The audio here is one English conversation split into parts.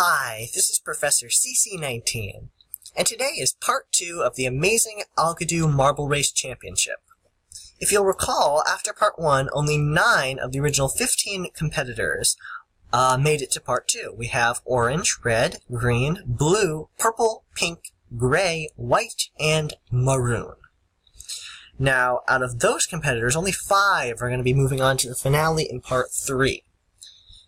Hi, this is Professor CC19, and today is part 2 of the Amazing Algodoo Marble Race Championship. If you'll recall, after part 1, only 9 of the original 15 competitors made it to part 2. We have orange, red, green, blue, purple, pink, gray, white, and maroon. Now, out of those competitors, only 5 are going to be moving on to the finale in part 3.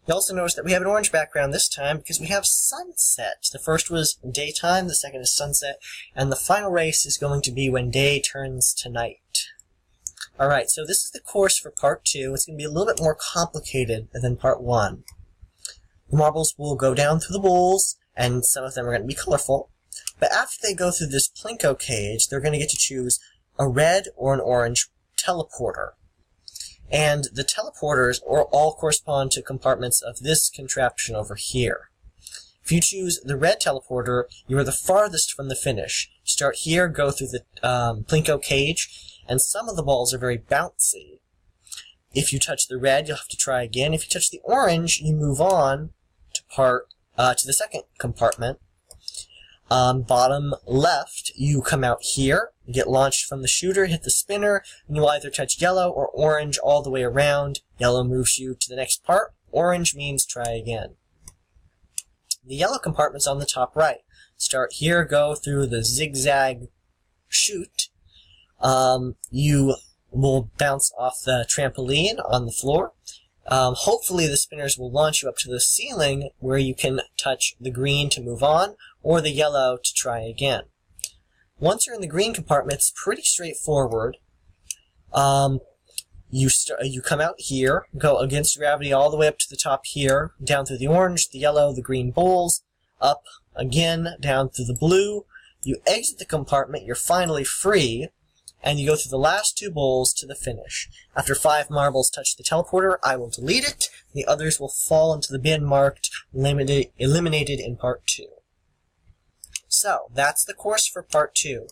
You also notice that we have an orange background this time because we have sunset. The first was daytime, the second is sunset, and the final race is going to be when day turns to night. Alright, so this is the course for part 2. It's going to be a little bit more complicated than part 1. The marbles will go down through the bowls, and some of them are going to be colorful. But after they go through this plinko cage, they're going to get to choose a red or an orange teleporter. And the teleporters all correspond to compartments of this contraption over here. If you choose the red teleporter, you are the farthest from the finish. Start here, go through the plinko cage, and some of the balls are very bouncy. If you touch the red, you'll have to try again. If you touch the orange, you move on to the second compartment. Bottom left, you come out here, you get launched from the shooter, hit the spinner, and you'll either touch yellow or orange all the way around. Yellow moves you to the next part. Orange means try again. The yellow compartment's on the top right. Start here, go through the zigzag chute. You will bounce off the trampoline on the floor. Hopefully the spinners will launch you up to the ceiling where you can touch the green to move on, or the yellow to try again. Once you're in the green compartment, it's pretty straightforward. You come out here, go against gravity all the way up to the top here, down through the orange, the yellow, the green bowls, up again, down through the blue. You exit the compartment, you're finally free, and you go through the last 2 bowls to the finish. After 5 marbles touch the teleporter, I will delete it. The others will fall into the bin marked eliminated in part 2. So, that's the course for part 2.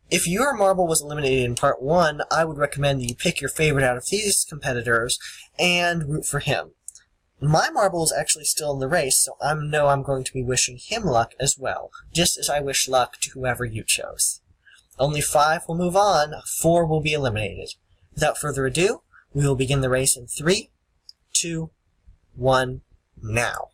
If your marble was eliminated in part 1, I would recommend that you pick your favorite out of these competitors and root for him. My marble is actually still in the race, so I know I'm going to be wishing him luck as well, just as I wish luck to whoever you chose. Only 5 will move on, 4 will be eliminated. Without further ado, we will begin the race in 3, 2, 1, now.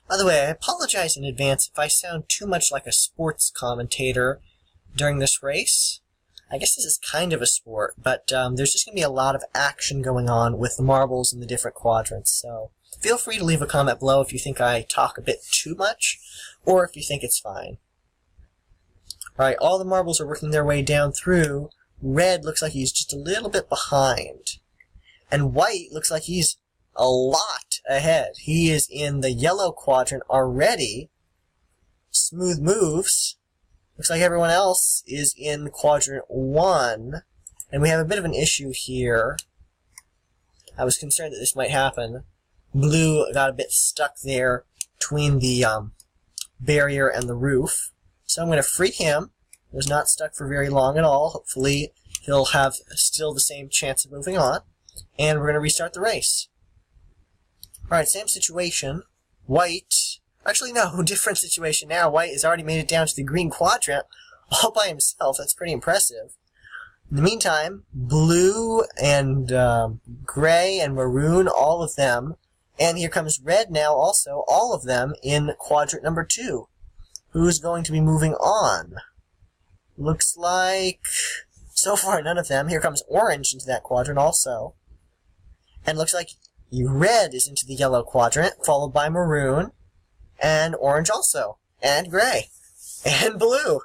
By the way, I apologize in advance if I sound too much like a sports commentator during this race. I guess this is kind of a sport, but there's just going to be a lot of action going on with the marbles in the different quadrants, so feel free to leave a comment below if you think I talk a bit too much, or if you think it's fine. Alright, all the marbles are working their way down through. Red looks like he's just a little bit behind. And white looks like he's a lot ahead. He is in the yellow quadrant already. Smooth moves. Looks like everyone else is in quadrant 1. And we have a bit of an issue here. I was concerned that this might happen. Blue got a bit stuck there between the barrier and the roof. So I'm going to free him. He was not stuck for very long at all. Hopefully he'll have still the same chance of moving on. And we're going to restart the race. Alright, same situation. White, actually no, different situation now. White has already made it down to the green quadrant all by himself. That's pretty impressive. In the meantime, blue and gray and maroon, all of them. And here comes red now also, all of them in quadrant number 2. Who's going to be moving on? Looks like, so far none of them. Here comes orange into that quadrant also. And looks like red is into the yellow quadrant, followed by maroon, and orange also, and gray, and blue.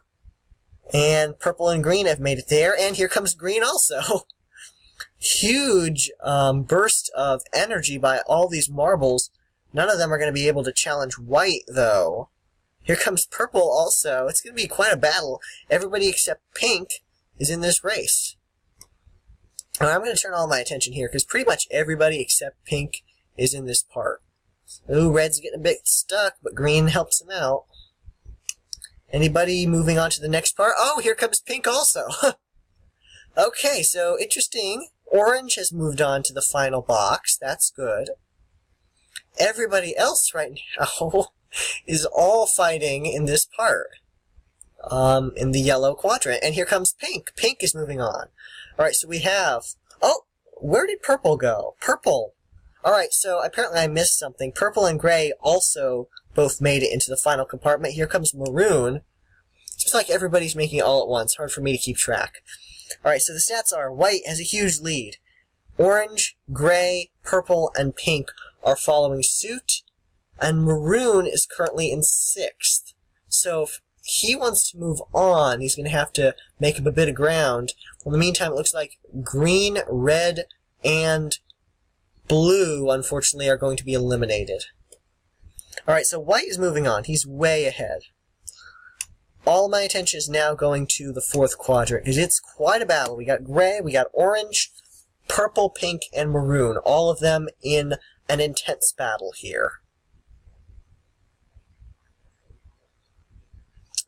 And purple and green have made it there, and here comes green also. Huge burst of energy by all these marbles. None of them are going to be able to challenge white, though. Here comes purple also. It's going to be quite a battle. Everybody except pink is in this race. And I'm going to turn all my attention here, because pretty much everybody except pink is in this part. Ooh, red's getting a bit stuck, but green helps him out. Anybody moving on to the next part? Oh, here comes pink also. Okay, so interesting. Orange has moved on to the final box. That's good. Everybody else right now is all fighting in this part, in the yellow quadrant. And here comes pink. Pink is moving on. All right, so we have... Oh, where did purple go? Purple. All right, so apparently I missed something. Purple and gray also both made it into the final compartment. Here comes maroon. It's just like everybody's making it all at once. Hard for me to keep track. All right, so the stats are white has a huge lead. Orange, gray, purple, and pink are following suit. And maroon is currently in 6th. So if he wants to move on, he's going to have to make up a bit of ground. In the meantime, it looks like green, red, and blue, unfortunately, are going to be eliminated. Alright, so white is moving on. He's way ahead. All my attention is now going to the 4th quadrant, because it's quite a battle. We got gray, we got orange, purple, pink, and maroon. All of them in an intense battle here.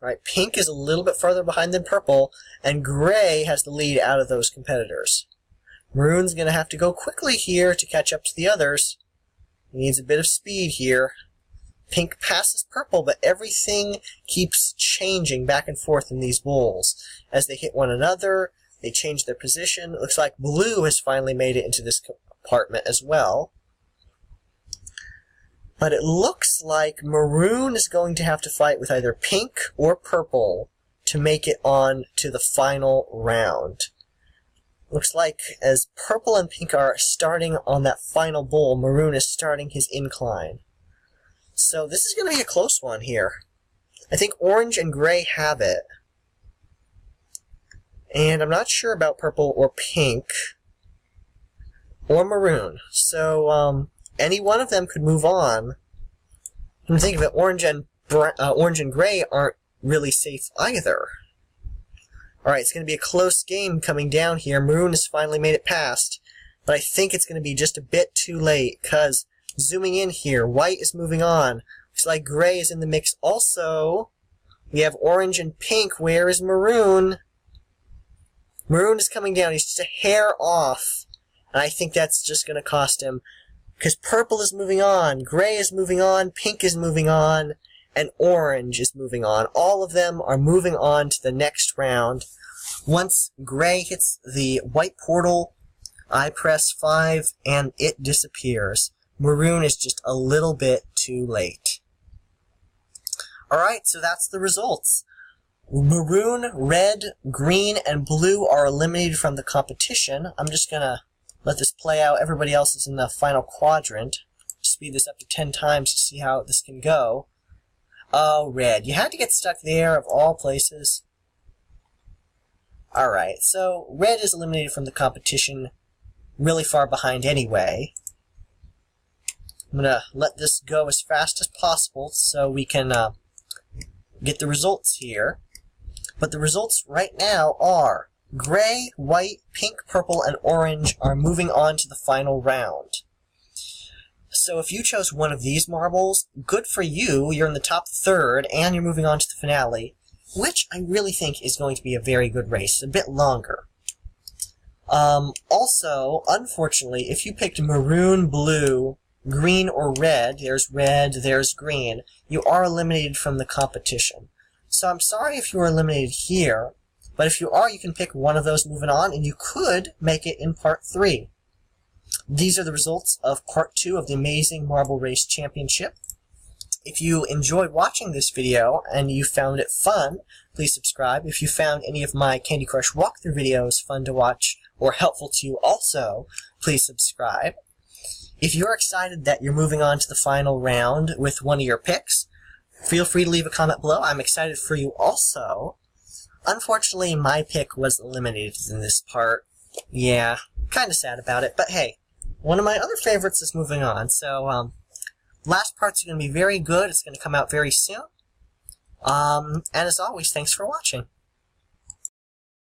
Alright, pink is a little bit further behind than purple, and gray has the lead out of those competitors. Maroon's going to have to go quickly here to catch up to the others. He needs a bit of speed here. Pink passes purple, but everything keeps changing back and forth in these bowls. As they hit one another, they change their position. It looks like blue has finally made it into this compartment as well. But it looks like maroon is going to have to fight with either pink or purple to make it on to the final round. Looks like as purple and pink are starting on that final bowl, maroon is starting his incline. So this is going to be a close one here. I think orange and gray have it. And I'm not sure about purple or pink or maroon. So any one of them could move on. And think of it, orange and gray aren't really safe either. Alright, it's going to be a close game coming down here. Maroon has finally made it past. But I think it's going to be just a bit too late, because zooming in here, white is moving on. Looks like gray is in the mix also. We have orange and pink. Where is maroon? Maroon is coming down. He's just a hair off. And I think that's just going to cost him. Because purple is moving on, gray is moving on, pink is moving on, and orange is moving on. All of them are moving on to the next round. Once gray hits the white portal, I press 5 and it disappears. Maroon is just a little bit too late. Alright, so that's the results. Maroon, red, green, and blue are eliminated from the competition. I'm just going to let this play out. Everybody else is in the final quadrant. Speed this up to 10 times to see how this can go. Oh, red. You had to get stuck there, of all places. Alright, so red is eliminated from the competition, really far behind anyway. I'm going to let this go as fast as possible so we can get the results here. But the results right now are gray, white, pink, purple, and orange are moving on to the final round. So if you chose one of these marbles, good for you. You're in the top third, and you're moving on to the finale, which I really think is going to be a very good race, a bit longer. Also, unfortunately, if you picked maroon, blue, green, or red, there's green, you are eliminated from the competition. So I'm sorry if you were eliminated here, but if you are, you can pick one of those moving on, and you could make it in Part 3. These are the results of Part 2 of the Amazing Marble Race Championship. If you enjoyed watching this video and you found it fun, please subscribe. If you found any of my Candy Crush walkthrough videos fun to watch or helpful to you also, please subscribe. If you're excited that you're moving on to the final round with one of your picks, feel free to leave a comment below. I'm excited for you also. Unfortunately, my pick was eliminated in this part. Yeah, kind of sad about it, but hey, one of my other favorites is moving on, so last part's going to be very good. It's going to come out very soon. And as always, thanks for watching.